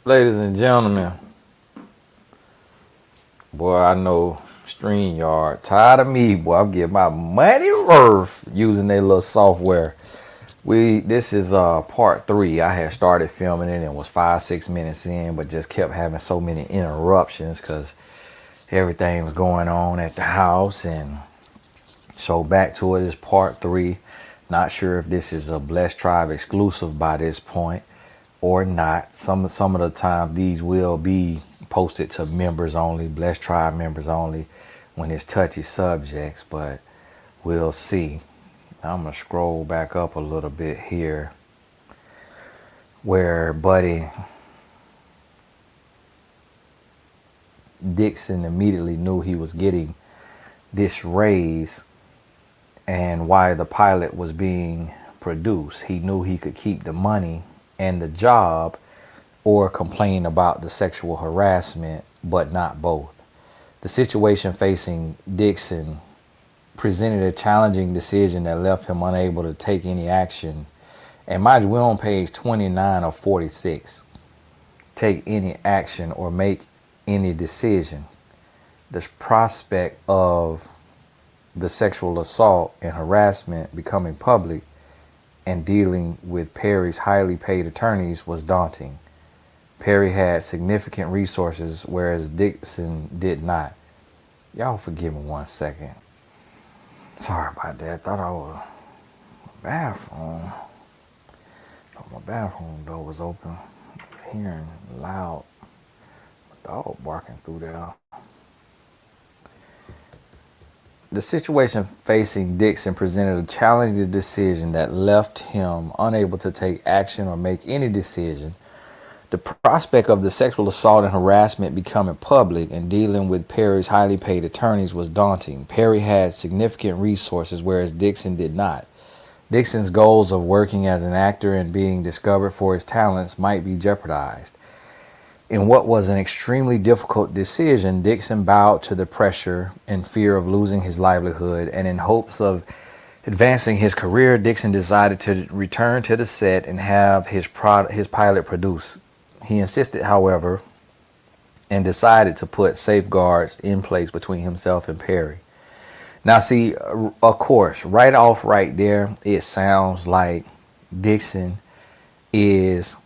Ladies and gentlemen, boy, I know StreamYard tired of me, boy. I'm getting my money worth using their little software. This is part three. I had started filming it and was 5-6 minutes in, but just kept having so many interruptions because everything was going on at the house. And so back to it is part three. Not sure if this is a Blessed Tribe exclusive by this point or not. Some of the time these will be posted to members only, Blessed Tribe members only, when it's touchy subjects, but we'll see. I'm gonna scroll back up a little bit here where Buddy Dixon immediately knew he was getting this raise and why the pilot was being produced. He knew he could keep the money and the job or complain about the sexual harassment, but not both. The situation facing Dixon presented a challenging decision that left him unable to take any action. And mind you, we're on page 29 of 46. Take any action or make any decision. The prospect of the sexual assault and harassment becoming public and dealing with Perry's highly paid attorneys was daunting. Perry had significant resources, whereas Dixon did not. Y'all forgive me 1 second. Sorry about that. I thought I was in the bathroom. Thought my bathroom door was open. Hearing loud dog barking through there. The situation facing Dixon presented a challenging decision that left him unable to take action or make any decision. The prospect of the sexual assault and harassment becoming public and dealing with Perry's highly paid attorneys was daunting. Perry had significant resources, whereas Dixon did not. Dixon's goals of working as an actor and being discovered for his talents might be jeopardized. In what was an extremely difficult decision, Dixon bowed to the pressure and fear of losing his livelihood, and in hopes of advancing his career, Dixon decided to return to the set and have his pilot produced. He insisted, however, and decided to put safeguards in place between himself and Perry. Now, see, of course, right off right there, it sounds like Dixon is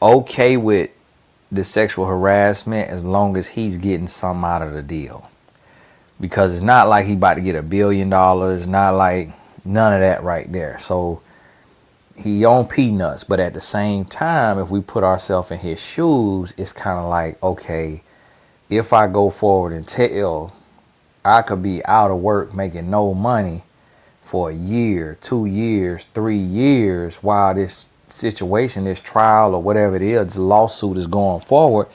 okay with the sexual harassment as long as he's getting something out of the deal. Because it's not like he about to get $1 billion, not like none of that right there. So he on peanuts, but at the same time, if we put ourselves in his shoes, it's kind of like, okay, if I go forward and tell, I could be out of work making no money for a year, 2 years, 3 years while this situation, this trial or whatever it is, this lawsuit is going forward.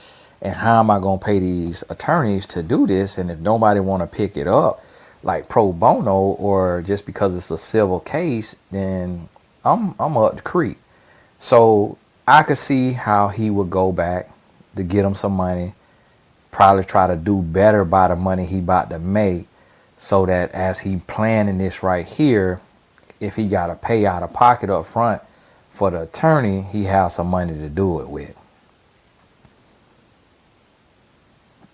And how am I going to pay these attorneys to do this? And if nobody want to pick it up like pro bono or just because it's a civil case, then I'm up the creek. So I could see how he would go back to get him some money, probably try to do better by the money he about to make, so that as he planning this right here, if he got to pay out of pocket up front for the attorney, he has some money to do it with.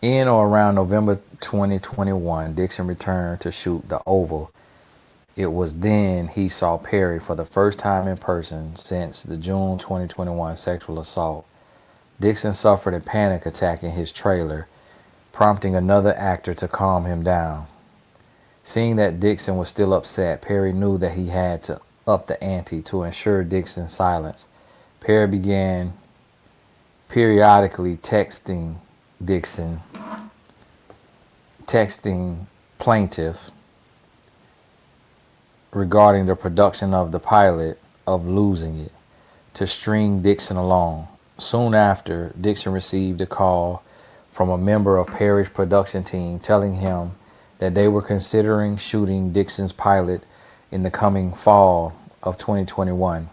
In or around November 2021, Dixon returned to shoot the Oval. It was then he saw Perry for the first time in person since the June 2021 sexual assault. Dixon suffered a panic attack in his trailer, prompting another actor to calm him down. Seeing that Dixon was still upset, Perry knew that he had to up the ante to ensure Dixon's silence. Perry began periodically texting Dixon, texting plaintiff regarding the production of the pilot of Losing It to string Dixon along. Soon after, Dixon received a call from a member of Perry's production team telling him that they were considering shooting Dixon's pilot in the coming fall of 2021.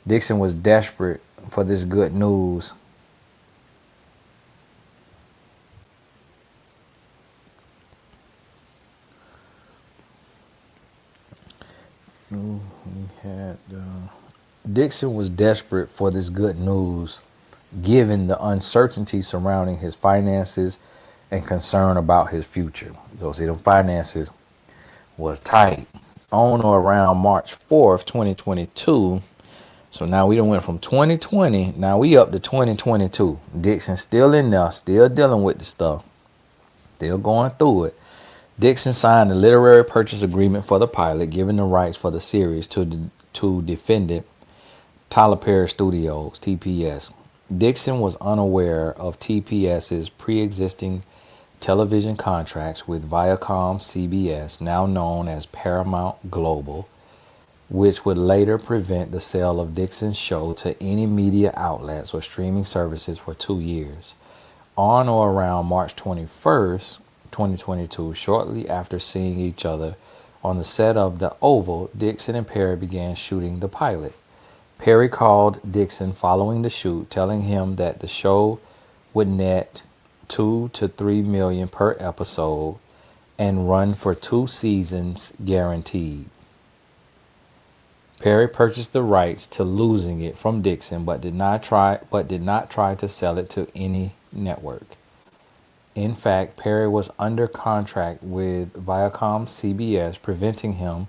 Dixon was desperate for this good news. Dixon was desperate for this good news given the uncertainty surrounding his finances and concern about his future. So see, the finances was tight. On or around March 4th, 2022. So now we done went from 2020. Now we up to 2022. Dixon still in there, still dealing with the stuff, still going through it. Dixon signed a literary purchase agreement for the pilot, giving the rights for the series to defendant Tyler Perry Studios, TPS. Dixon was unaware of TPS's pre-existing television contracts with Viacom CBS, now known as Paramount Global, which would later prevent the sale of Dixon's show to any media outlets or streaming services for 2 years. On or around March 21st, 2022, shortly after seeing each other on the set of The Oval, Dixon and Perry began shooting the pilot. Perry called Dixon following the shoot, telling him that the show would net $2 to $3 million per episode and run for 2 seasons guaranteed. Perry purchased the rights to losing it from Dixon, but did not try to sell it to any network. In fact, Perry was under contract with Viacom CBS, preventing him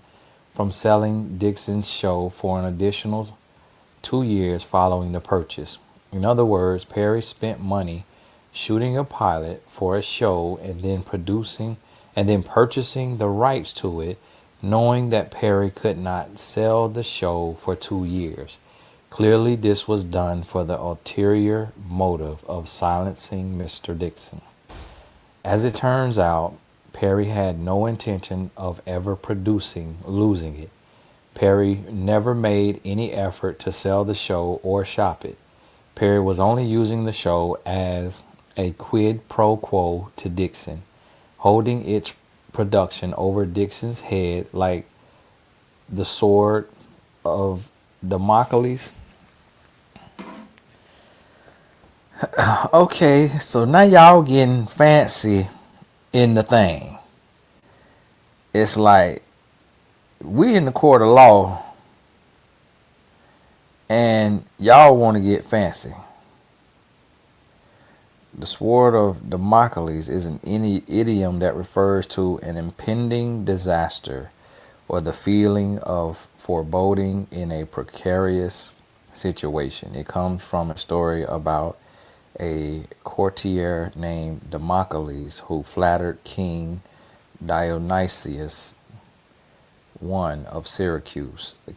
from selling Dixon's show for an additional 2 years following the purchase. In other words, Perry spent money shooting a pilot for a show and then purchasing the rights to it, knowing that Perry could not sell the show for 2 years. Clearly, this was done for the ulterior motive of silencing Mr. Dixon. As it turns out, Perry had no intention of ever losing it. Perry never made any effort to sell the show or shop it. Perry was only using the show as a quid pro quo to Dixon, holding its production over Dixon's head like the sword of Damocles. Okay, so now y'all getting fancy in the thing. It's like we in the court of law and y'all want to get fancy. The sword of Damocles is an idiom that refers to an impending disaster or the feeling of foreboding in a precarious situation. It comes from a story about a courtier named Damocles who flattered King Dionysius I of Syracuse. The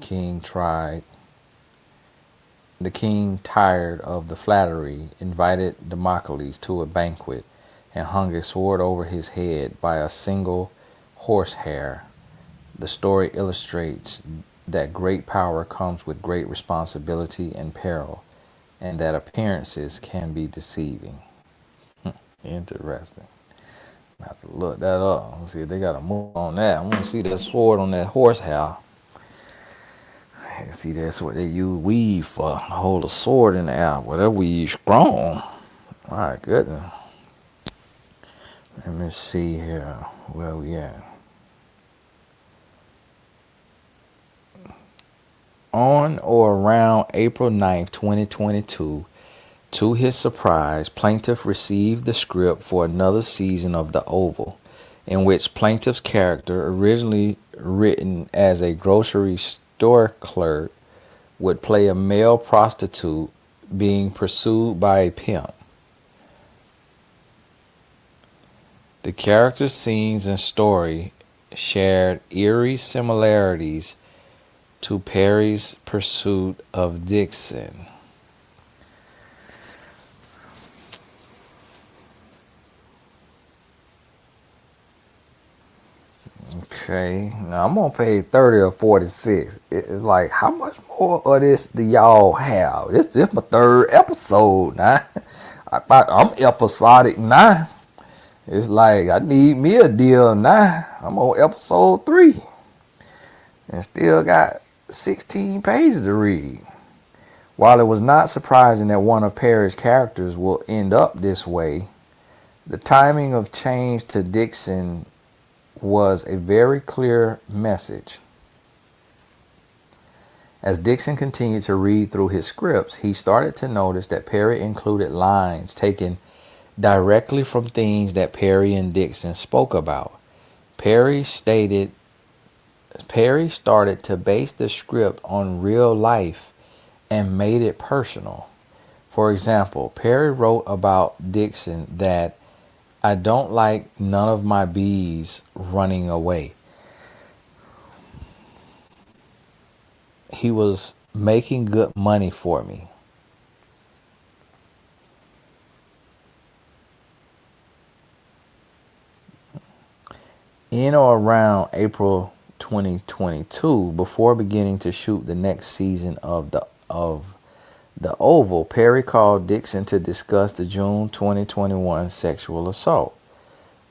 king, tired of the flattery, invited Damocles to a banquet and hung a sword over his head by a single horsehair. The story illustrates that great power comes with great responsibility and peril, and that appearances can be deceiving. Interesting. I have to look that up. Let's see if they got a move on that. I want to see that sword on that horsehair. See, that's what they use weave for. Hold a sword in the air. Well, that weave strong. My goodness. Let me see here where we at. On or around April 9th, 2022, to his surprise, plaintiff received the script for another season of The Oval, in which plaintiff's character, originally written as a grocery store clerk, would play a male prostitute being pursued by a pimp. The character's scenes and story shared eerie similarities to Perry's pursuit of Dixon. Okay, now I'm on page 30 or 46. It's like, how much more of this do y'all have? This my third episode now. I'm episodic now. It's like I need me a deal now. I'm on episode 3 and still got 16 pages to read. While it was not surprising that one of Perry's characters will end up this way, the timing of change to Dixon was a very clear message. As Dixon continued to read through his scripts, he started to notice that Perry included lines taken directly from things that Perry and Dixon spoke about. Perry stated Perry started to base the script on real life and made it personal. For example, Perry wrote about Dixon that I don't like none of my bees running away. He was making good money for me. In or around April 2022, before beginning to shoot the next season of the Oval, Perry called Dixon to discuss the June 2021 sexual assault.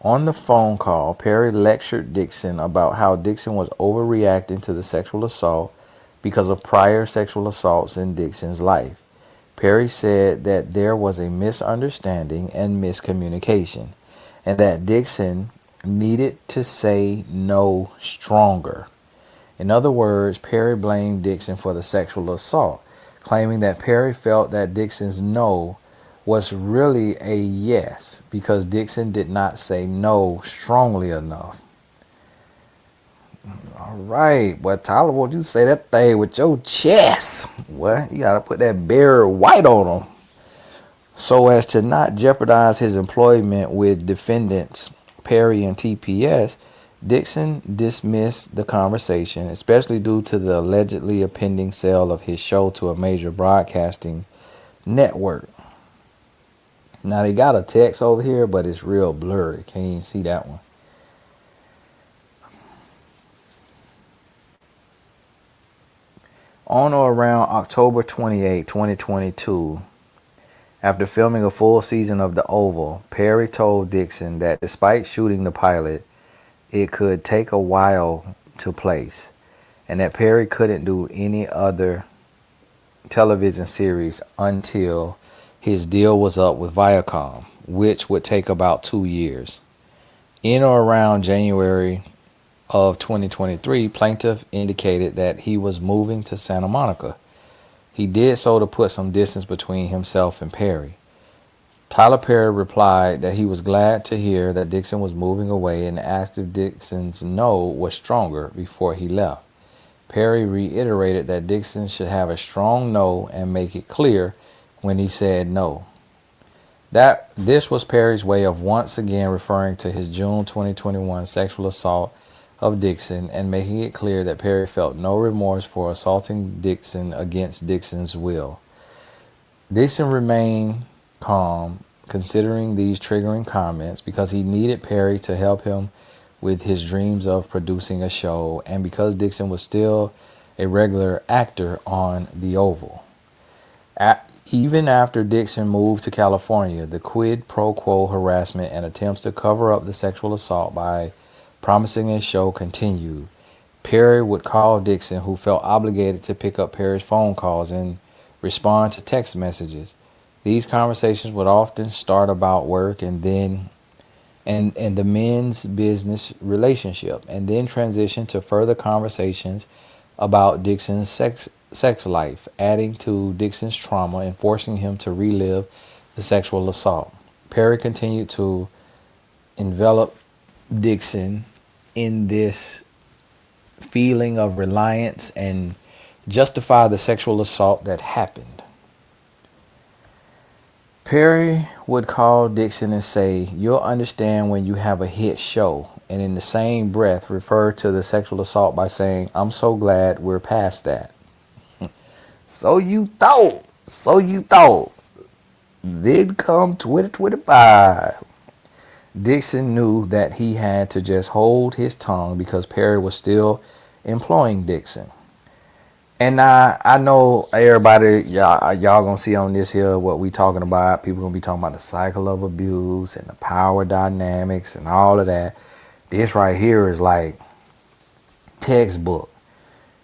On the phone call, Perry lectured Dixon about how Dixon was overreacting to the sexual assault because of prior sexual assaults in Dixon's life. Perry said that there was a misunderstanding and miscommunication, and that Dixon needed to say no stronger. In other words, Perry blamed Dixon for the sexual assault, claiming that Perry felt that Dixon's no was really a yes because Dixon did not say no strongly enough. All right, well, Tyler, won't you say that thing with your chest? Well, you gotta put that Barry White on him so as to not jeopardize his employment with defendants Perry and TPS. Dixon dismissed the conversation, especially due to the allegedly impending sale of his show to a major broadcasting network. Now they got a text over here, but it's real blurry. Can't even see that one. On or around October 28, 2022, after filming a full season of The Oval, Perry told Dixon that despite shooting the pilot, it could take a while to place, and that Perry couldn't do any other television series until his deal was up with Viacom, which would take about 2 years. In or around January of 2023, plaintiff indicated that he was moving to Santa Monica. He did so to put some distance between himself and Perry. Tyler Perry replied that he was glad to hear that Dixon was moving away and asked if Dixon's no was stronger before he left. Perry reiterated that Dixon should have a strong no and make it clear when he said no. This was Perry's way of once again referring to his June 2021 sexual assault of Dixon and making it clear that Perry felt no remorse for assaulting Dixon against Dixon's will. Dixon remained calm considering these triggering comments because he needed Perry to help him with his dreams of producing a show and because Dixon was still a regular actor on The Oval. Even after Dixon moved to California, the quid pro quo harassment and attempts to cover up the sexual assault by promising a show continued. Perry would call Dixon, who felt obligated to pick up Perry's phone calls and respond to text messages. These conversations would often start about work and then and the men's business relationship, and then transition to further conversations about Dixon's sex life, adding to Dixon's trauma and forcing him to relive the sexual assault. Perry continued to envelop Dixon in this feeling of reliance and justify the sexual assault that happened. Perry would call Dixon and say, "You'll understand when you have a hit show," and in the same breath refer to the sexual assault by saying, "I'm so glad we're past that." So you thought. Then come 2025. Dixon knew that he had to just hold his tongue because Perry was still employing Dixon. And I know everybody, y'all gonna see on this here what we talking about. People gonna be talking about the cycle of abuse and the power dynamics and all of that. This right here is like textbook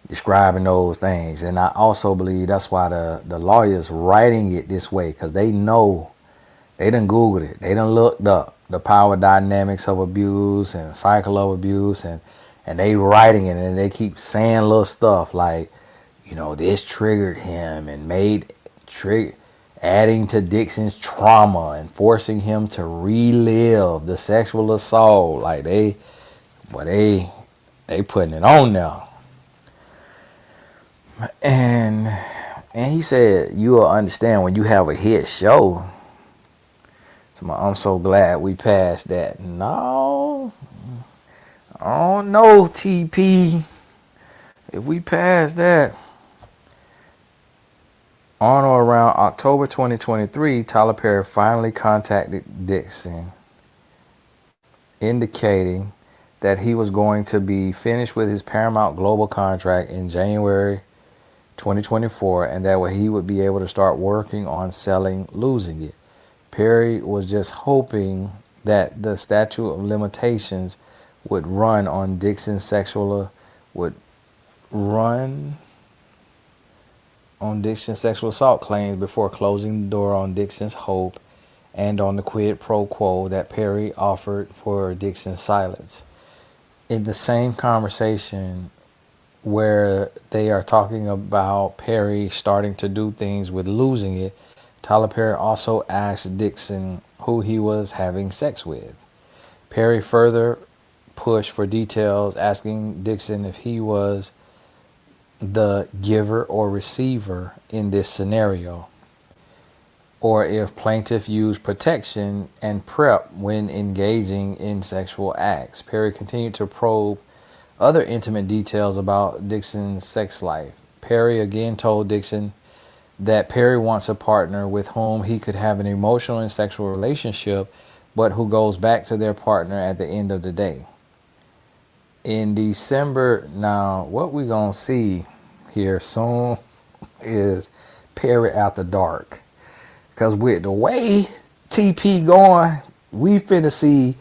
describing those things. And I also believe that's why the lawyers writing it this way, because they know, they done Googled it. They done looked up the power dynamics of abuse and cycle of abuse, and they writing it, and they keep saying little stuff like, this triggered him and adding to Dixon's trauma and forcing him to relive the sexual assault. Like they putting it on now. And he said, you will understand when you have a hit show. So I'm so glad we passed that. No, I don't know, TP. If we pass that. On or around October 2023, Tyler Perry finally contacted Dixon, indicating that he was going to be finished with his Paramount Global contract in January 2024 and that he would be able to start working on selling Losing It. Perry was just hoping that the statute of limitations would run on Dixon's sexual assault claims before closing the door on Dixon's hope and on the quid pro quo that Perry offered for Dixon's silence. In the same conversation where they are talking about Perry starting to do things with Losing It, Tyler Perry also asked Dixon who he was having sex with. Perry further pushed for details, asking Dixon if he was the giver or receiver in this scenario, or if plaintiff used protection and prep when engaging in sexual acts. Perry continued to probe other intimate details about Dixon's sex life. Perry again told Dixon that Perry wants a partner with whom he could have an emotional and sexual relationship, but who goes back to their partner at the end of the day. In December, now what we gonna see here soon is Perry After Dark. Because with the way TP going, we finna see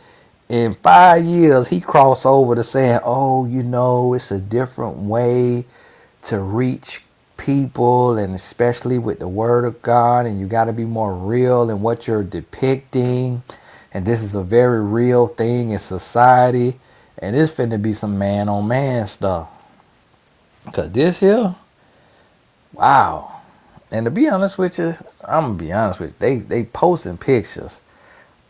in 5 years he cross over to saying, it's a different way to reach people, and especially with the word of God, and you got to be more real in what you're depicting, and this is a very real thing in society, and it's finna be some man on man stuff. Because this here, wow. And to be honest with you, I'm gonna be honest with you, they posting pictures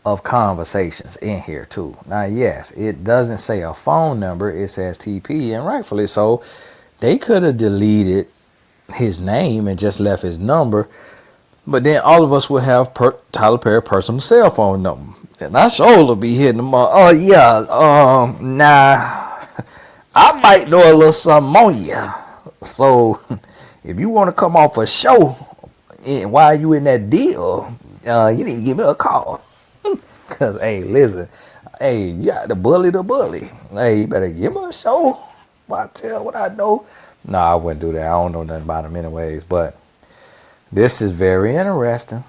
of conversations in here too. Now yes, it doesn't say a phone number, it says TP, and rightfully so. They could have deleted his name and just left his number, but then all of us will have Tyler Perry personal cell phone number, and I sure will be hitting them up. I might know a little something on you, so if you want to come off a show and while you in that deal, you need to give me a call. Cause hey, listen, hey, you got to bully the bully. Hey, you better give me a show. I tell what I know. No, I wouldn't do that. I don't know nothing about him anyways. But this is very interesting.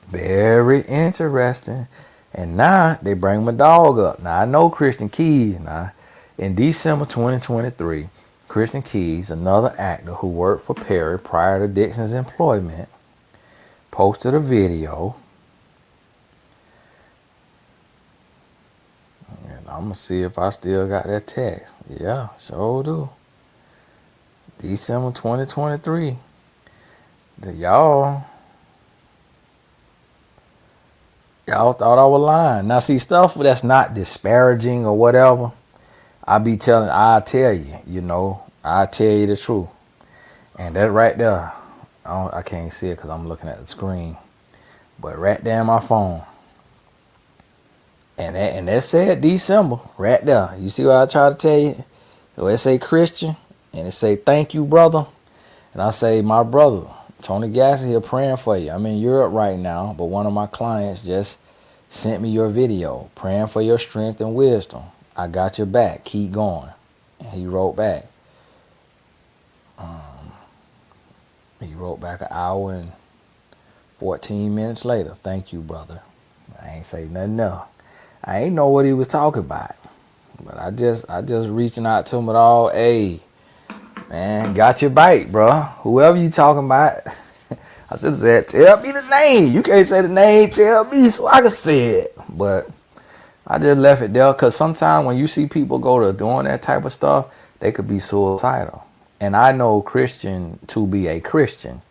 Very interesting. And now they bring my dog up. Now I know Christian Keys. Now in December 2023, Christian Keys, another actor who worked for Perry prior to Dixon's employment, posted a video. And I'm going to see if I still got that text. Yeah, sure do. December 2023. Y'all thought I was lying. Now see, stuff that's not disparaging or whatever, I tell you, I tell you the truth. And that right there, I can't see it because I'm looking at the screen. But right there on my phone. And that said December, right there. You see what I try to tell you? So it say Christian, and it say thank you, brother. And I say, my brother, Tony Gasser here praying for you. I'm in Europe right now, but one of my clients just sent me your video, praying for your strength and wisdom. I got your back. Keep going. And he wrote back. He wrote back an hour and 14 minutes later. Thank you, brother. I ain't say nothing else. I ain't know what he was talking about. But I just reaching out to him at all. Hey, man, got your bite, bro. Whoever you talking about. I should have said, tell me the name. You can't say the name, tell me so I can say it. But I just left it there because sometimes when you see people go to doing that type of stuff, they could be suicidal. And I know Christian to be a Christian.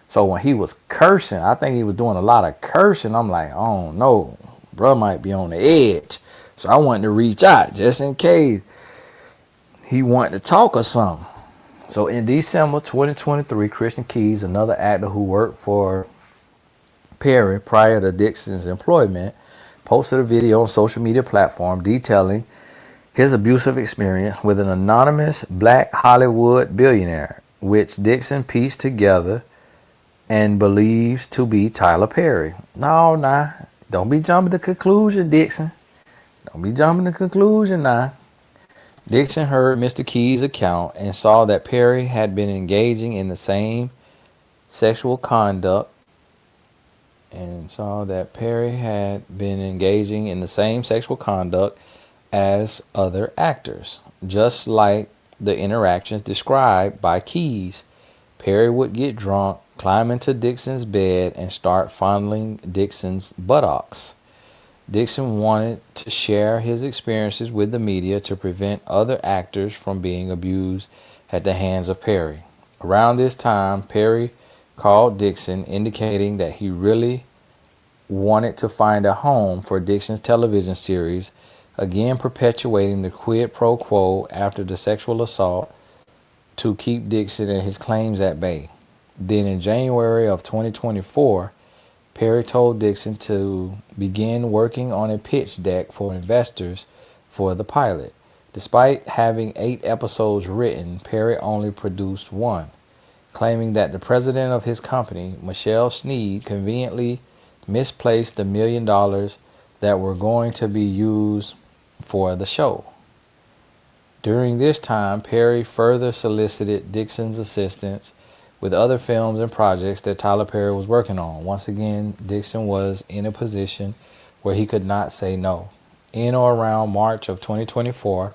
So when he was cursing, I think he was doing a lot of cursing. I'm like, oh no, bro might be on the edge. So I wanted to reach out just in case he wanted to talk or something. So in December 2023, Christian Keys, another actor who worked for Perry prior to Dixon's employment, posted a video on social media platform detailing his abusive experience with an anonymous black Hollywood billionaire, which Dixon pieced together and believes to be Tyler Perry. No, nah. Don't be jumping to conclusion, Dixon. Don't be jumping to conclusion, nah. Dixon heard Mr. Key's account and saw that Perry had been engaging in the same sexual conduct as other actors. Just like the interactions described by Keys, Perry would get drunk, climb into Dixon's bed, and start fondling Dixon's buttocks. Dixon wanted to share his experiences with the media to prevent other actors from being abused at the hands of Perry. Around this time, Perry called Dixon, indicating that he really wanted to find a home for Dixon's television series, again perpetuating the quid pro quo after the sexual assault to keep Dixon and his claims at bay. Then in January of 2024, Perry told Dixon to begin working on a pitch deck for investors for the pilot. Despite having 8 episodes written, Perry only produced 1, claiming that the president of his company, Michelle Sneed, conveniently misplaced the $1 million that were going to be used for the show. During this time, Perry further solicited Dixon's assistance with other films and projects that Tyler Perry was working on. Once again, Dixon was in a position where he could not say no. In or around March of 2024,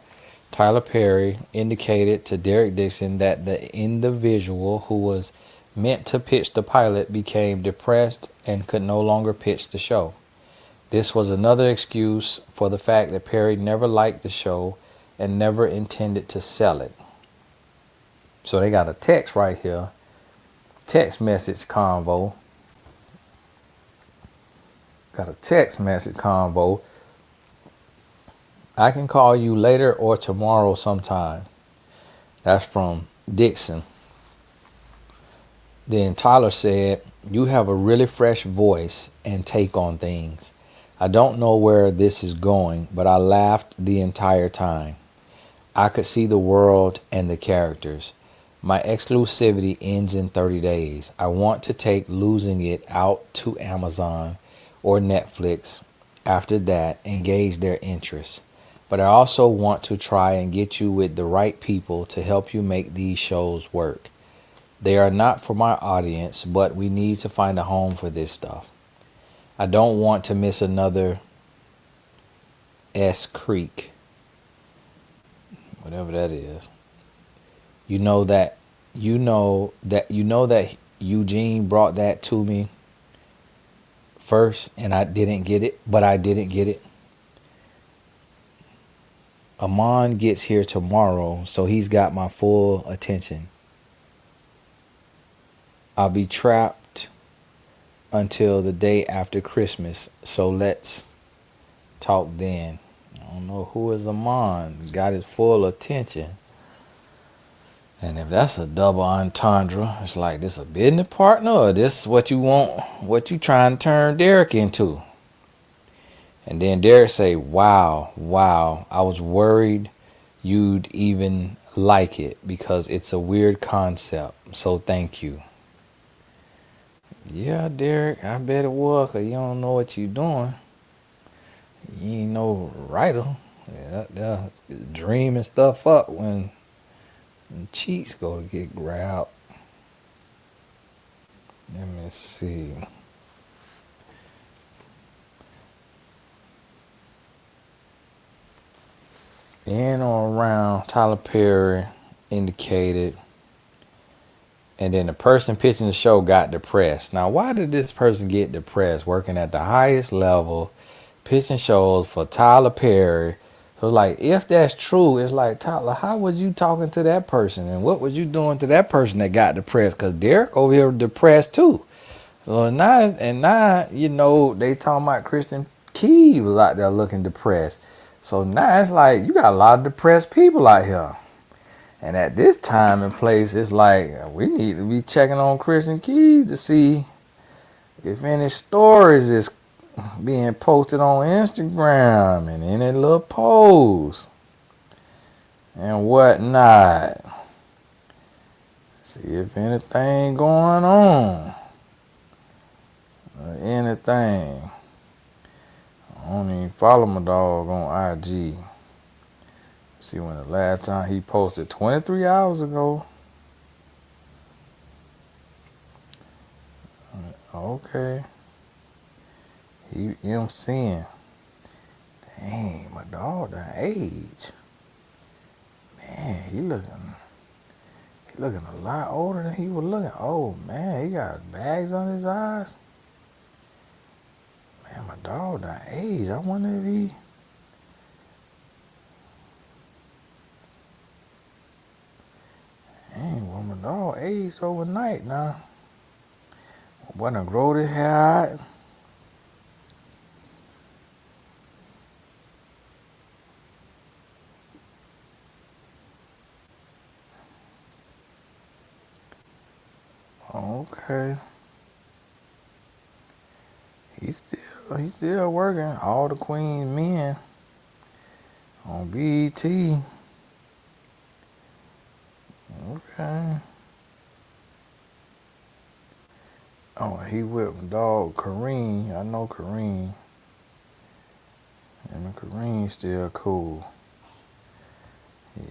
Tyler Perry indicated to Derek Dixon that the individual who was meant to pitch the pilot became depressed and could no longer pitch the show. This was another excuse for the fact that Perry never liked the show and never intended to sell it. So they got a text right here. Text message convo. Got a text message convo. I can call you later or tomorrow sometime. That's from Dixon. Then Tyler said, you have a really fresh voice and take on things. I don't know where this is going, but I laughed the entire time. I could see the world and the characters. My exclusivity ends in 30 days. I want to take Losing It out to Amazon or Netflix after that and gauge their interest. But I also want to try and get you with the right people to help you make these shows work. They are not for my audience, but we need to find a home for this stuff. I don't want to miss another S Creek. Whatever that is. You know that Eugene brought that to me first and I didn't get it, but I didn't get it. Amon gets here tomorrow, so he's got my full attention. I'll be trapped until the day after Christmas, so let's talk then. I don't know who is Amon. Got his full attention. And if that's a double entendre, it's like this a business partner or this what you want, what you trying to turn Derek into. And then Derek say, wow, I was worried you'd even like it because it's a weird concept. So thank you. Yeah, Derek, I bet it was because you don't know what you're doing. You ain't no writer. Yeah, dreaming stuff up when cheeks go to get grabbed. Let me see. In or around Tyler Perry indicated, and then the person pitching the show got depressed. Now, why did this person get depressed working at the highest level, pitching shows for Tyler Perry? So it's like, if that's true, it's like, Tyler, how was you talking to that person? And what was you doing to that person that got depressed? Because Derek over here depressed too. So now, they talking about Christian Key was out there looking depressed. So now it's like, you got a lot of depressed people out here. And at this time and place, it's like, we need to be checking on Christian Key to see if any stories is being posted on Instagram and any little posts and whatnot. See if anything going on or anything. I don't even follow my dog on IG. See when the last time he posted 23 hours ago. Okay. He MCing. Dang, my dog done age. Man, he looking a lot older than he was looking. Oh man, he got bags on his eyes. Man, my dog done age. I wonder if he. Dang, well my dog aged overnight now. Boy done grow his hair out. Okay. He's still working. All the Queen men on BET. Okay. Oh, he with my dog Kareem. I know Kareem. And Kareem's still cool.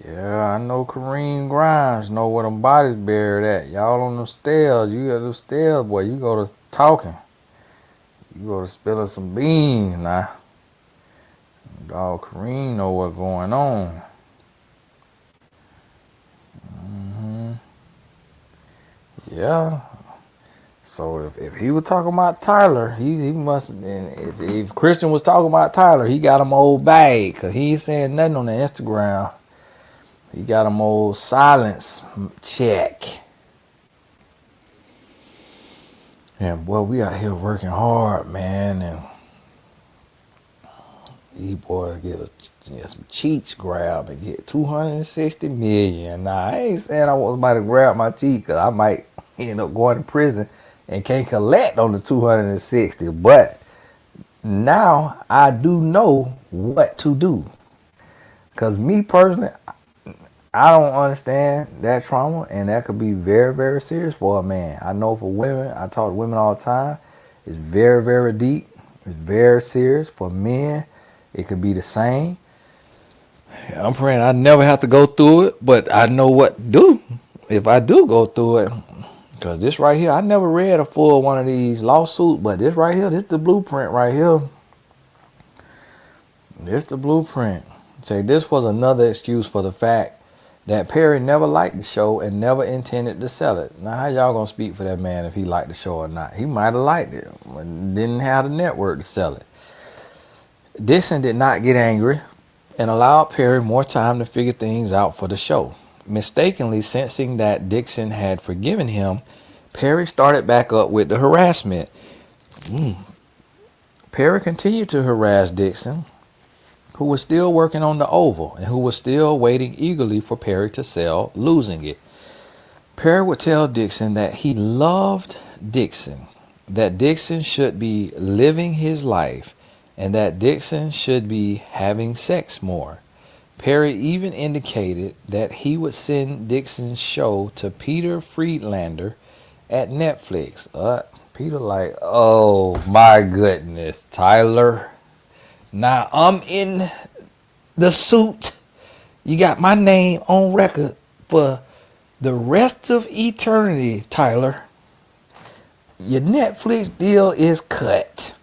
Yeah, I know Kareem Grimes know where them bodies buried at. Y'all on them stairs. You got them stairs, boy. You go to talking. You go to spilling some beans now. Dog Kareem know what's going on. Yeah. So if he was talking about Tyler, he must. And if Christian was talking about Tyler, he got him old bag because he ain't saying nothing on the Instagram. He got him old silence check. And boy, we out here working hard, man, and these boys get some cheats grab and get 260 million. Now I ain't saying I want somebody to grab my cheat because I might end up going to prison and can't collect on the 260. But now I do know what to do. Because me personally, I don't understand that trauma, and that could be very, very serious for a man. I know for women, I talk to women all the time, it's very, very deep. It's very serious. For men, it could be the same. I'm praying I never have to go through it, but I know what to do if I do go through it. Because this right here, I never read a full one of these lawsuits, but this right here, this the blueprint right here. This the blueprint. Say this was another excuse for the fact that Perry never liked the show and never intended to sell it. Now, how y'all gonna speak for that man if he liked the show or not? He might have liked it, but didn't have the network to sell it. Dixon did not get angry and allowed Perry more time to figure things out for the show. Mistakenly sensing that Dixon had forgiven him, Perry started back up with the harassment. Perry continued to harass Dixon, who was still working on the Oval and who was still waiting eagerly for Perry to sell, losing it. Perry would tell Dixon that he loved Dixon, that Dixon should be living his life, and that Dixon should be having sex more. Perry even indicated that he would send Dixon's show to Peter Friedlander at Netflix. Peter like, oh my goodness, Tyler. Now I'm in the suit. You got my name on record for the rest of eternity, Tyler. Your Netflix deal is cut.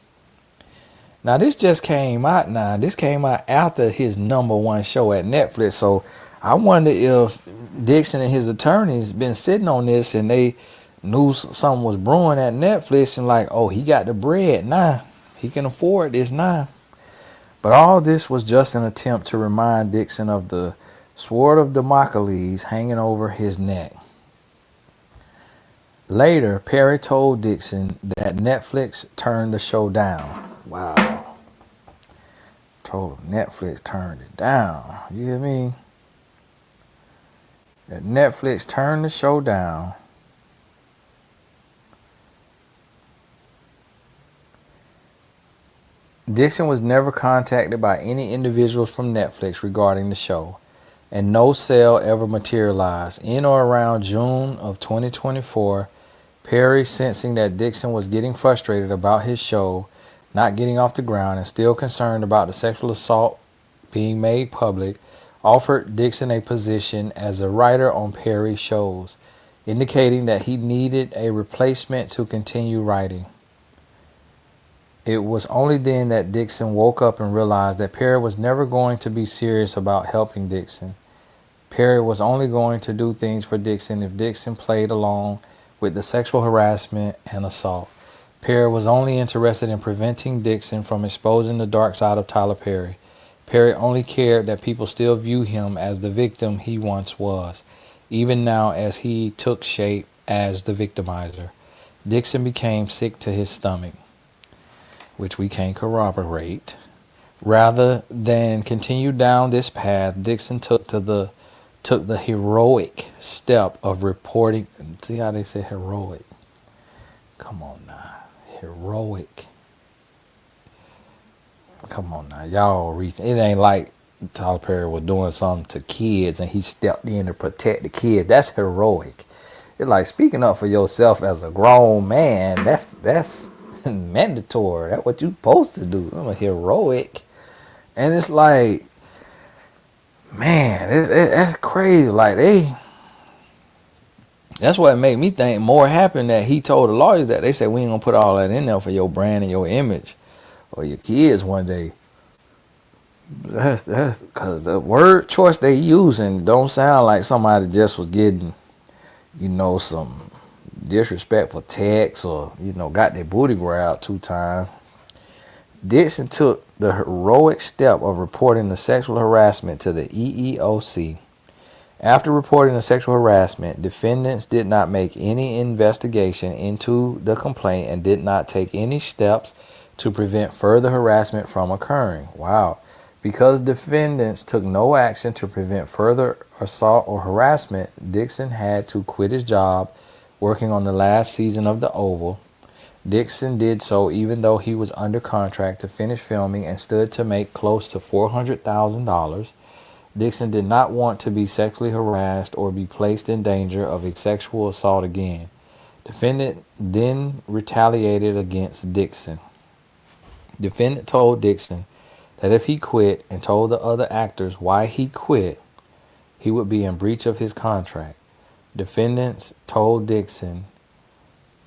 Now this just came out now. This came out after his #1 show at Netflix. So I wonder if Dixon and his attorneys been sitting on this and they knew something was brewing at Netflix and like, oh, he got the bread now. He can afford this now. But all this was just an attempt to remind Dixon of the sword of Damocles hanging over his neck. Later, Perry told Dixon that Netflix turned the show down. Wow. Told him Netflix turned it down. You hear me? That Netflix turned the show down. Dixon was never contacted by any individuals from Netflix regarding the show, and no sale ever materialized. In or around June of 2024, Perry, sensing that Dixon was getting frustrated about his show not getting off the ground and still concerned about the sexual assault being made public, offered Dixon a position as a writer on Perry's shows, indicating that he needed a replacement to continue writing. It was only then that Dixon woke up and realized that Perry was never going to be serious about helping Dixon. Perry was only going to do things for Dixon if Dixon played along with the sexual harassment and assault. Perry was only interested in preventing Dixon from exposing the dark side of Tyler Perry. Perry only cared that people still view him as the victim he once was, even now as he took shape as the victimizer. Dixon became sick to his stomach, which we can corroborate. Rather than continue down this path, Dixon took the heroic step of reporting. See how they say heroic? Come on now. Heroic. Come on now. Y'all reach. It ain't like Tyler Perry was doing something to kids and he stepped in to protect the kids. That's heroic. It's like speaking up for yourself as a grown man. That's mandatory. That's what you supposed to do. I'm a heroic. And it's like, man, that's crazy. Like that's what made me think more happened that he told the lawyers that they said we ain't gonna put all that in there for your brand and your image or your kids one day. That's because the word choice they using don't sound like somebody just was getting, some disrespectful text or, got their booty grabbed 2 times. Dixon took the heroic step of reporting the sexual harassment to the EEOC. After reporting the sexual harassment, defendants did not make any investigation into the complaint and did not take any steps to prevent further harassment from occurring. Wow. Because defendants took no action to prevent further assault or harassment, Dixon had to quit his job working on the last season of The Oval. Dixon did so even though he was under contract to finish filming and stood to make close to $400,000. Dixon did not want to be sexually harassed or be placed in danger of a sexual assault again. Defendant then retaliated against Dixon. Defendant told Dixon that if he quit and told the other actors why he quit, he would be in breach of his contract. Defendants told Dixon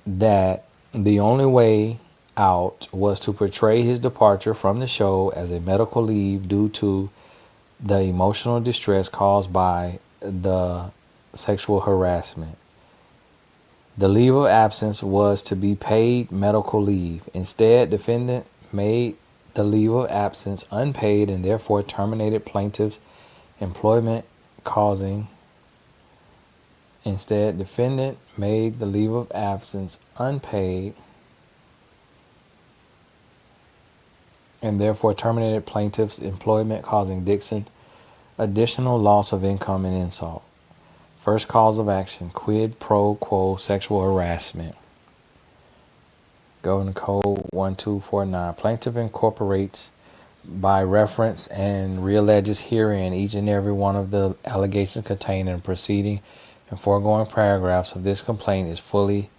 that the only way out was to portray his departure from the show as a medical leave due to the emotional distress caused by the sexual harassment. The leave of absence was to be paid medical leave. Instead, defendant made the leave of absence unpaid and therefore terminated plaintiff's employment causing. Instead, defendant made the leave of absence unpaid and therefore terminated plaintiff's employment, causing Dixon additional loss of income and insult. First cause of action, quid pro quo sexual harassment. Government Code 1249. Plaintiff incorporates by reference and realleges herein each and every one of the allegations contained in preceding and foregoing paragraphs of this complaint is fully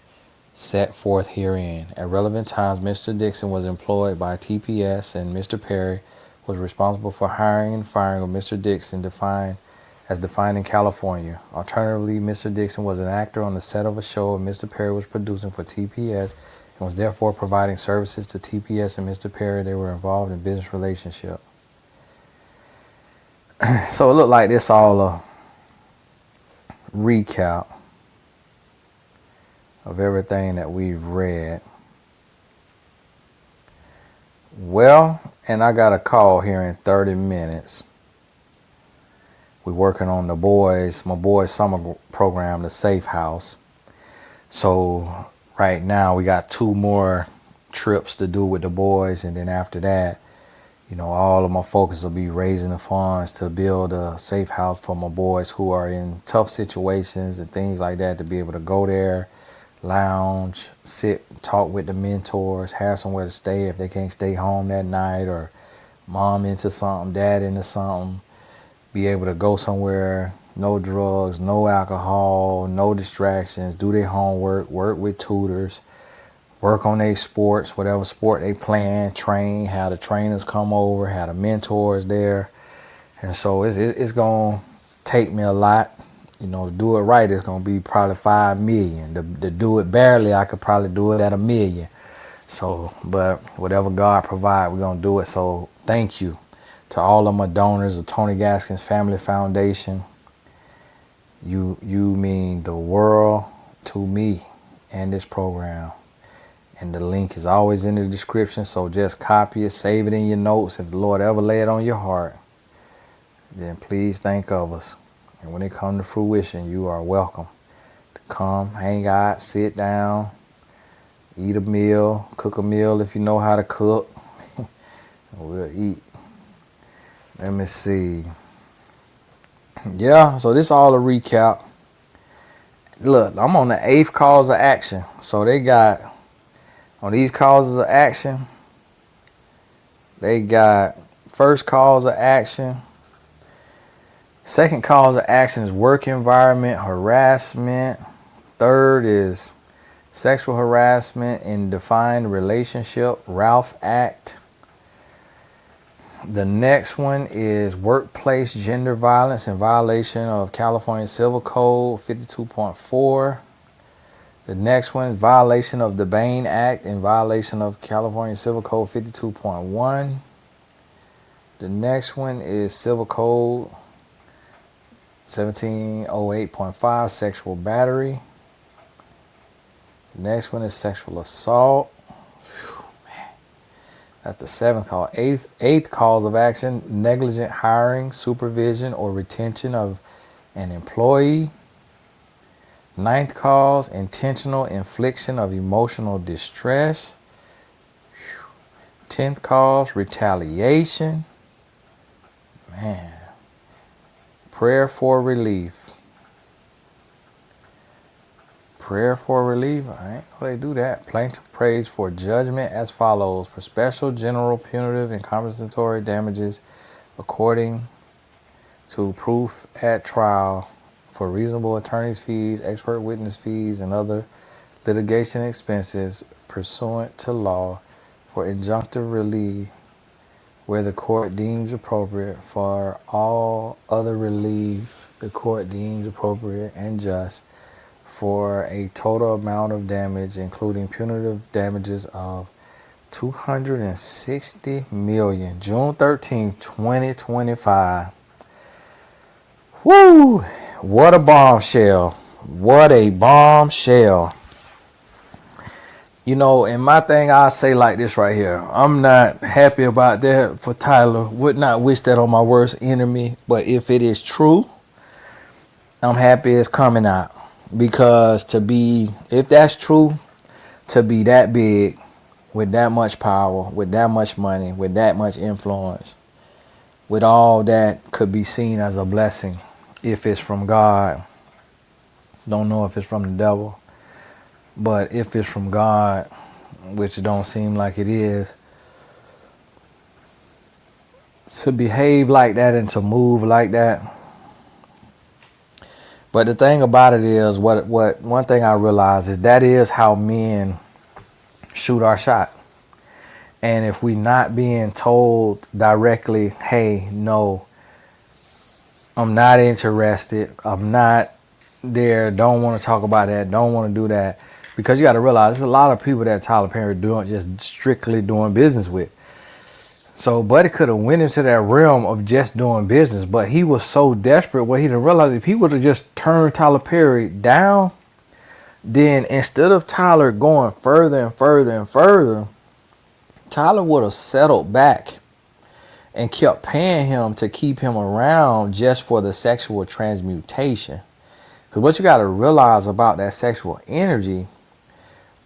set forth herein. At relevant times, Mr. Dixon was employed by TPS and Mr. Perry was responsible for hiring and firing of Mr. Dixon defined in California. Alternatively, Mr. Dixon was an actor on the set of a show Mr. Perry was producing for TPS and was therefore providing services to TPS and Mr. Perry. They were involved in business relationship. So it looked like this all a recap of everything that we've read. Well, and I got a call here in 30 minutes. We're working on my boys' summer program, the Safe House. So right now we got 2 more trips to do with the boys, and then after that, all of my focus will be raising the funds to build a safe house for my boys who are in tough situations and things like that, to be able to go there, lounge, sit, talk with the mentors, have somewhere to stay if they can't stay home that night, or mom into something, dad into something, be able to go somewhere, no drugs, no alcohol, no distractions, do their homework, work with tutors, work on their sports, whatever sport they playing, train, have the trainers come over, have the mentors there. And so it's going to take me a lot. To do it right, it's going to be probably 5 million. To do it barely, I could probably do it at 1 million. So, but whatever God provide, we're going to do it. So thank you to all of my donors, the Tony Gaskins Family Foundation. You mean the world to me and this program. And the link is always in the description, so just copy it, save it in your notes. If the Lord ever lay it on your heart, then please think of us. And when it comes to fruition, you are welcome to come, hang out, sit down, eat a meal, cook a meal if you know how to cook. We'll eat. Let me see. Yeah, so this is all a recap. Look, I'm on the 8th cause of action. So they got... On these causes of action, they got first cause of action. Second cause of action is work environment harassment. Third is sexual harassment in defined relationship, Ralph Act. The next one is workplace gender violence in violation of California Civil Code 52.4. The next one is violation of the Bain Act in violation of California Civil Code 52.1. The next one is Civil Code 1708.5, sexual battery. The next one is sexual assault. Whew, man. That's the 7th cause. Eighth cause of action, negligent hiring, supervision, or retention of an employee. 9th cause, intentional infliction of emotional distress. 10th cause, retaliation. Man. Prayer for relief. Prayer for relief. I ain't know they do that. Plaintiff prays for judgment as follows: for special, general, punitive, and compensatory damages according to proof at trial, for reasonable attorney's fees, expert witness fees, and other litigation expenses pursuant to law, for injunctive relief where the court deems appropriate, for all other relief the court deems appropriate and just, for a total amount of damage, including punitive damages of $260 million. June 13, 2025. Woo! What a bombshell. What a bombshell. And my thing, I say like this right here. I'm not happy about that for Tyler. Would not wish that on my worst enemy. But if it is true, I'm happy it's coming out. Because if that's true, to be that big, with that much power, with that much money, with that much influence, with all that, could be seen as a blessing. If it's from God. Don't know if it's from the devil. But if it's from God, which it don't seem like it is, to behave like that and to move like that. But the thing about it is, what one thing I realize is that is how men shoot our shot. And if we not being told directly, hey, no, I'm not interested, I'm not there, don't want to talk about that, don't want to do that. Because you got to realize there's a lot of people that Tyler Perry just strictly doing business with. So Buddy could have went into that realm of just doing business, but he was so desperate what he didn't realize, if he would have just turned Tyler Perry down, then instead of Tyler going further and further and further, Tyler would have settled back and kept paying him to keep him around just for the sexual transmutation. Because what you got to realize about that sexual energy,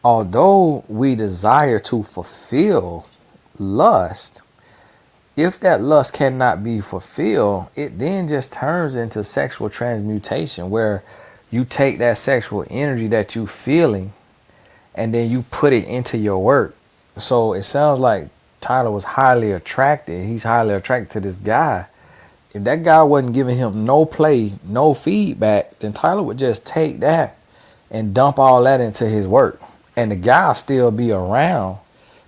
although we desire to fulfill lust, if that lust cannot be fulfilled, it then just turns into sexual transmutation, where you take that sexual energy that you feeling and then you put it into your work. So it sounds like Tyler was highly attracted. He's highly attracted to this guy. If that guy wasn't giving him no play, no feedback, then Tyler would just take that and dump all that into his work. And the guy still be around,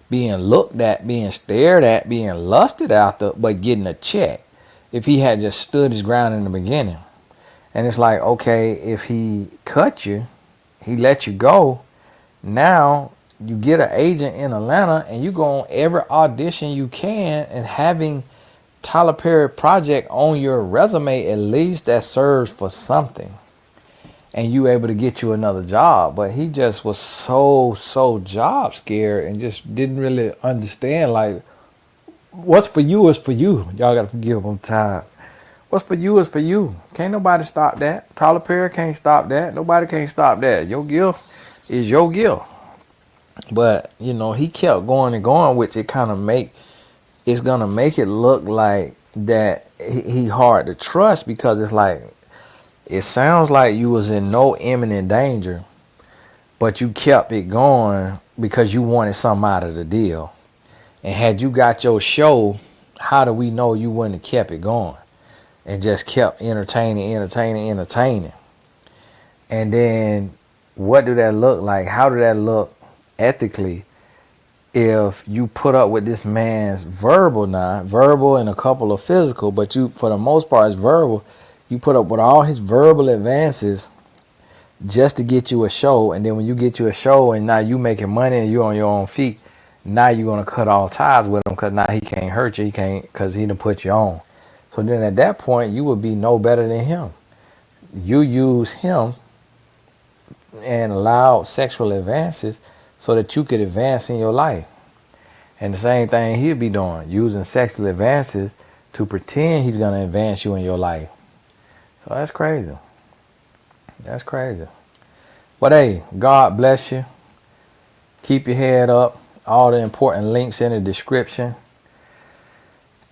being looked at, being stared at, being lusted after, but getting a check if he had just stood his ground in the beginning. And it's like, okay, if he cut you, he let you go, now you get an agent in Atlanta and you go on every audition you can, and having Tyler Perry project on your resume, at least that serves for something. And you able to get you another job. But he just was so job scared and just didn't really understand, like, what's for you is for you. Y'all gotta forgive him time. What's for you is for you. Can't nobody stop that. Tyler Perry can't stop that. Nobody can't stop that. Your gift is your gift. But you know, he kept going and going, which it's gonna make it look like that he hard to trust, because it's like, it sounds like you was in no imminent danger, but you kept it going because you wanted something out of the deal. And had you got your show, how do we know you wouldn't have kept it going and just kept entertaining? And then what do that look like? How do that look ethically if you put up with this man's verbal and a couple of physical, but you, for the most part, it's verbal. You put up with all his verbal advances just to get you a show. And then when you get you a show and now you making money and you on your own feet, now you're going to cut all ties with him, because now he can't hurt you. He can't, because he done put you on. So then at that point, you would be no better than him. You use him and allow sexual advances so that you could advance in your life. And the same thing he'll be doing, using sexual advances to pretend he's going to advance you in your life. So that's crazy. That's crazy. But hey, God bless you. Keep your head up. All the important links in the description.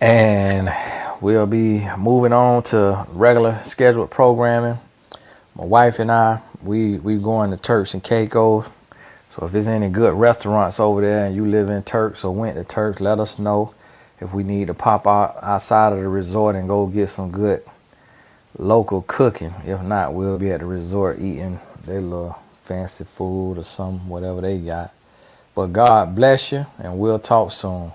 And we'll be moving on to regular scheduled programming. My wife and I, we going to Turks and Caicos. So if there's any good restaurants over there and you live in Turks or went to Turks, let us know if we need to pop outside of the resort and go get some good local cooking. If not, we'll be at the resort eating their little fancy food or some whatever they got. But God bless you, and we'll talk soon.